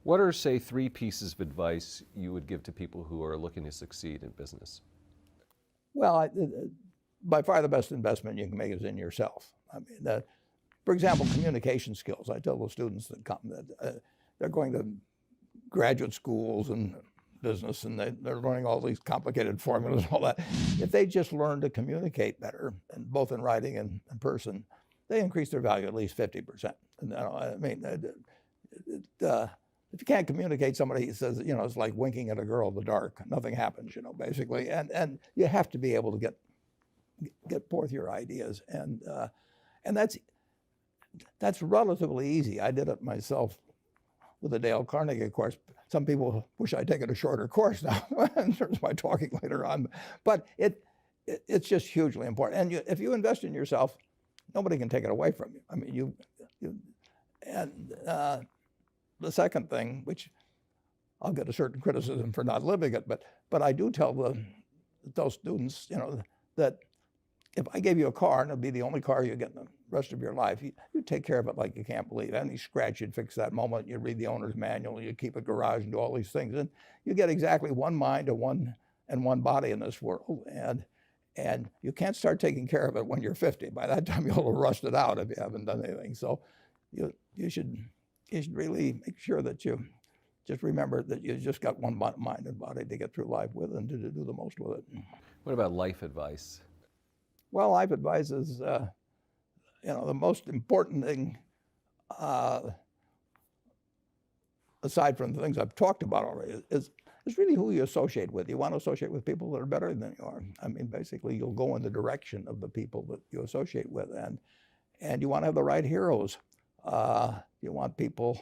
What are, say, three pieces of advice you would give to people who are looking to succeed in business? Well, by far the best investment you can make is in yourself. I mean, for example, communication skills. I tell the students that come that they're going to graduate schools and business, and they're learning all these complicated formulas and all that. If they just learn to communicate better, and both in writing and in person, they increase their value at least 50%. And, I mean, if you can't communicate, somebody says, it's like winking at a girl in the dark. Nothing happens, basically. And you have to be able to get forth your ideas, and that's relatively easy. I did it myself with the Dale Carnegie course. Some people wish I'd taken a shorter course now in terms of my talking later on, but it's just hugely important. And if you invest in yourself, nobody can take it away from you. I mean, the second thing, which I'll get a certain criticism for not living it, but I do tell those students, that if I gave you a car and it'd be the only car you get in the rest of your life, you take care of it like you can't believe. Any scratch, you'd fix that moment. You'd read the owner's manual. You'd keep a garage and do all these things. And you get exactly one mind and one body in this world. And you can't start taking care of it when you're 50. By that time, you'll have rusted out if you haven't done anything. So you should really make sure that you just remember that you just got one mind and body to get through life with and to do the most with it. What about life advice? Well, life advice is, the most important thing, aside from the things I've talked about already, is really who you associate with. You want to associate with people that are better than you are. I mean, basically, you'll go in the direction of the people that you associate with, and you want to have the right heroes. You want people,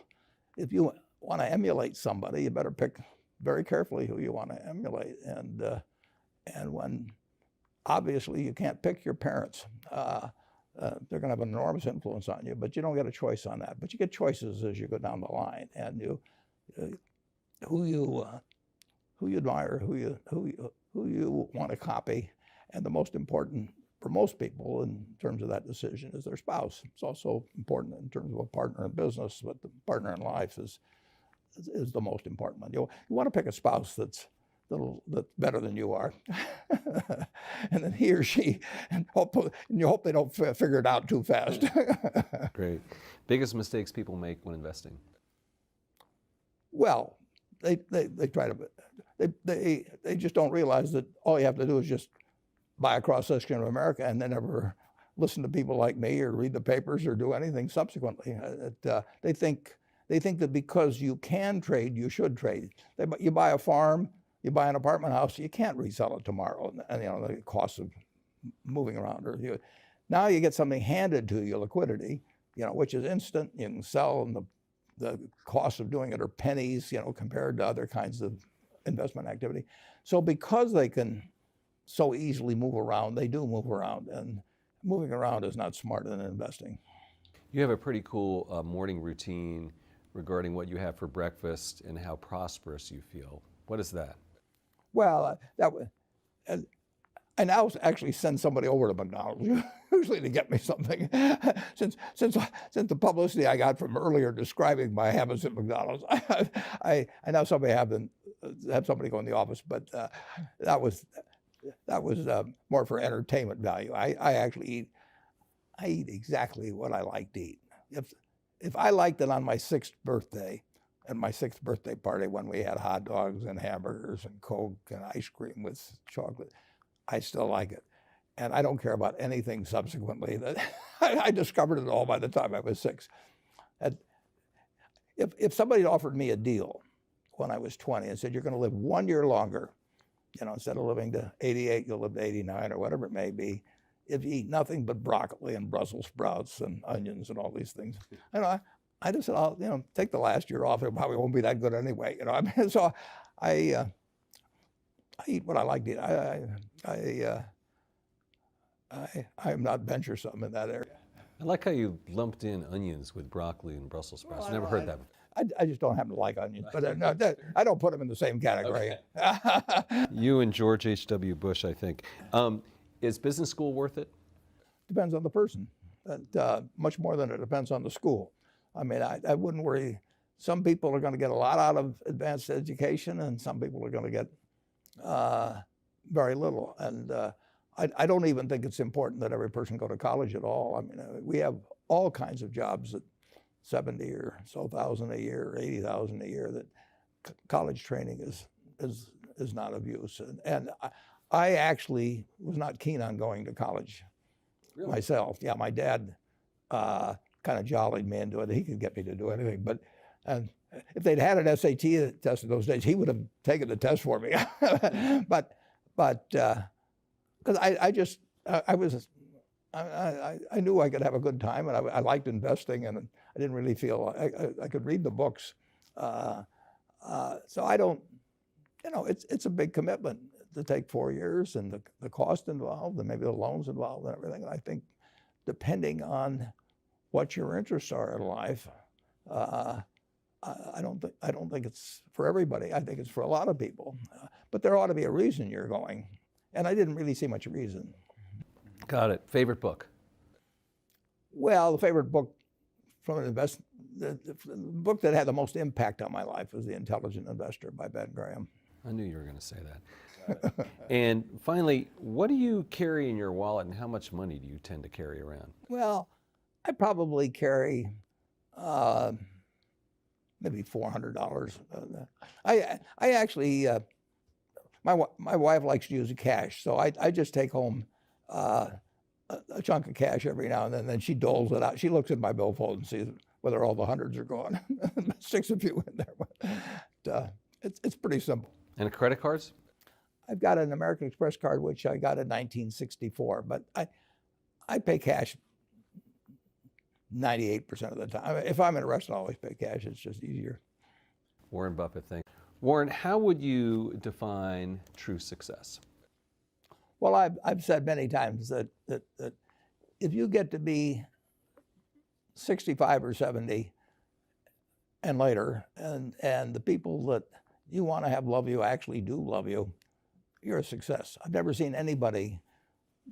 if you want to emulate somebody, you better pick very carefully who you want to emulate. And when obviously you can't pick your parents. They're going to have an enormous influence on you, but you don't get a choice on that. But you get choices as you go down the line, and who you admire, who you want to copy, and the most important for most people in terms of that decision is their spouse. It's also important in terms of a partner in business, but the partner in life is the most important one. You want to pick a spouse that's better than you are, and then he or she, and you hope they don't figure it out too fast. Great. Biggest mistakes people make when investing? Well, they try to, they just don't realize that all you have to do is just buy a cross-section of America and then never listen to people like me or read the papers or do anything subsequently. They think that because you can trade, you should trade. You buy a farm, you buy an apartment house, you can't resell it tomorrow, and the cost of moving around. Now you get something handed to you, liquidity, which is instant. You can sell, and the cost of doing it are pennies, compared to other kinds of investment activity. So because they can so easily move around, they do move around, and moving around is not smarter than investing. You have a pretty cool morning routine regarding what you have for breakfast and how prosperous you feel. What is that? Well, I now actually send somebody over to McDonald's, usually to get me something. Since the publicity I got from earlier describing my habits at McDonald's, I now have somebody go in the office, but that was more for entertainment value. I eat exactly what I like to eat. If I liked it on my 6th birthday, at my 6th birthday party when we had hot dogs and hamburgers and Coke and ice cream with chocolate, I still like it. And I don't care about anything subsequently. I discovered it all by the time I was 6. If somebody offered me a deal when I was 20 and said, you're going to live 1 year longer, instead of living to 88, you'll live to 89 or whatever it may be, if you eat nothing but broccoli and Brussels sprouts and onions and all these things, I just said, I'll take the last year off. It probably won't be that good anyway. So I eat what I like to eat. I'm not venturesome in that area. I like how you lumped in onions with broccoli and Brussels sprouts. Well, never heard that before. I just don't happen to like onions, but no, I don't put them in the same category. Okay. You and George H.W. Bush, I think. Is business school worth it? Depends on the person. Much more than it depends on the school. I mean, I wouldn't worry some people are going to get a lot out of advanced education, and some people are going to get very little. And I don't even think it's important that every person go to college at all. I mean, we have all kinds of jobs at 70 or so thousand a year, 80,000 a year, that college training is not of use. And I actually was not keen on going to college myself. Yeah, my dad kind of jollied me into it. He could get me to do anything. But if they'd had an SAT test in those days, he would have taken the test for me. but because I knew I could have a good time, and I liked investing, and I didn't really feel I could read the books. So I don't, it's a big commitment to take 4 years, and the cost involved, and maybe the loans involved, and everything. And I think, depending on what your interests are in life, I don't think it's for everybody. I think it's for a lot of people, but there ought to be a reason you're going, and I didn't really see much reason. Got it. Favorite book? Well, the favorite book from the book that had the most impact on my life was The Intelligent Investor by Ben Graham. I knew you were going to say that. And finally, what do you carry in your wallet, and how much money do you tend to carry around? Well, I probably carry maybe $400. I actually, my wife likes to use the cash, so I just take home a chunk of cash every now and then she doles it out. She looks at my billfold and sees whether all the hundreds are gone. Sticks a few in there. But it's pretty simple. And credit cards? I've got an American Express card, which I got in 1964, but I pay cash 98% of the time. If I'm in a restaurant, I always pay cash. It's just easier. Warren Buffett thing. Warren, how would you define true success? Well, I've said many times that if you get to be 65 or 70 and later, and the people that you want to have love you actually do love you, you're a success. I've never seen anybody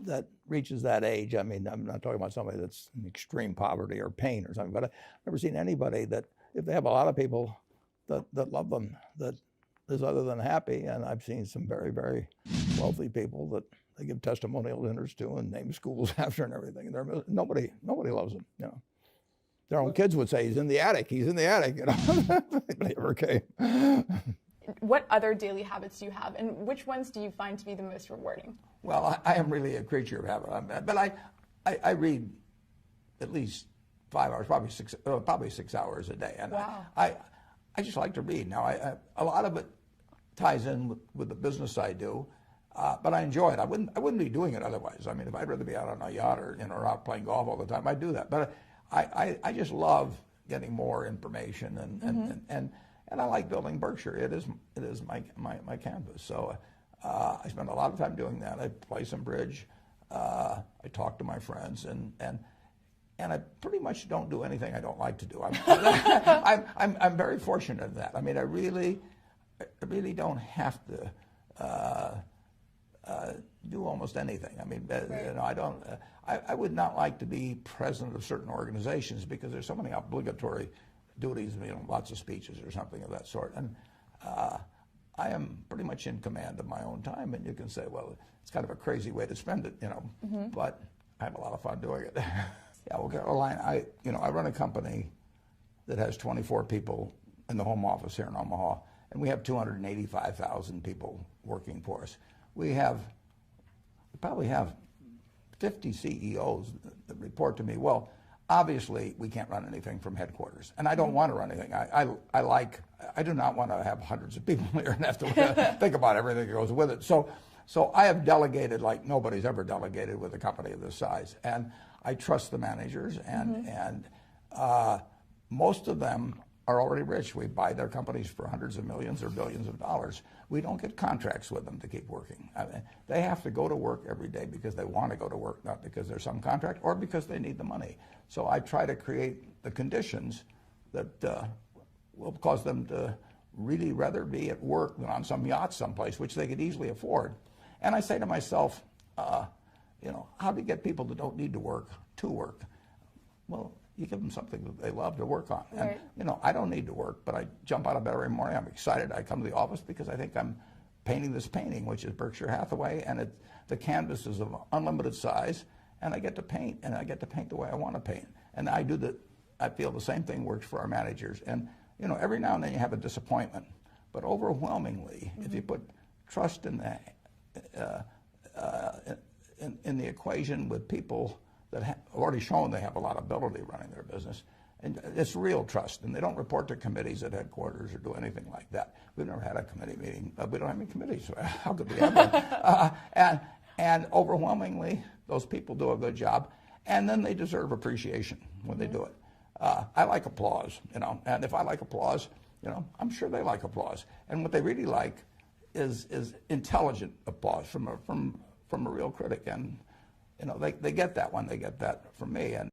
that reaches that age. I mean, I'm not talking about somebody that's in extreme poverty or pain or something, but I've never seen anybody that, if they have a lot of people that love them, that is other than happy. And I've seen some very, very wealthy people that they give testimonial dinners to and name schools after and everything. And nobody loves them, Their own kids would say, he's in the attic, Nobody ever came. What other daily habits do you have, and which ones do you find to be the most rewarding? Well, I am really a creature of habit, but I read at least 5 hours, probably 6 hours a day, and wow. I just like to read. Now, a lot of it ties in with the business I do, but I enjoy it. I wouldn't be doing it otherwise. I mean, if I'd rather be out on a yacht or out playing golf all the time, I'd do that. But I just love getting more information, and I like building Berkshire. It is my canvas. So I spend a lot of time doing that. I play some bridge. I talk to my friends, and I pretty much don't do anything I don't like to do. I'm very fortunate in that. I mean, I really don't have to do almost anything. I mean, right. I would not like to be president of certain organizations because there's so many obligatory duties, lots of speeches or something of that sort. And I am pretty much in command of my own time, and you can say, well, it's kind of a crazy way to spend it, but I have a lot of fun doing it. Yeah, well, Caroline, I run a company that has 24 people in the home office here in Omaha, and we have 285,000 people working for us. We probably have 50 CEOs that report to me. Well, obviously, we can't run anything from headquarters, and I don't want to run anything. I do not want to have hundreds of people here and have to think about everything that goes with it. So I have delegated like nobody's ever delegated with a company of this size, and I trust the managers, and most of them are already rich. We buy their companies for hundreds of millions or billions of dollars. We don't get contracts with them to keep working. I mean, they have to go to work every day because they want to go to work, not because there's some contract or because they need the money. So I try to create the conditions that will cause them to really rather be at work than on some yacht someplace, which they could easily afford. And I say to myself, how do you get people that don't need to work? Well, you give them something that they love to work on. Right. And I don't need to work, but I jump out of bed every morning. I'm excited. I come to the office because I think I'm painting this painting, which is Berkshire Hathaway, and the canvas is of unlimited size, and I get to paint, and I get to paint the way I want to paint. And I feel the same thing works for our managers. And every now and then you have a disappointment, but overwhelmingly, if you put trust in the equation with people that have already shown they have a lot of ability running their business, and it's real trust, and they don't report to committees at headquarters or do anything like that. We've never had a committee meeting. We don't have any committees, so how could we have one? And overwhelmingly, those people do a good job, and then they deserve appreciation when they do it. I like applause, and if I like applause, I'm sure they like applause. And what they really like is intelligent applause from a real critic, and they get that when they get that from me. And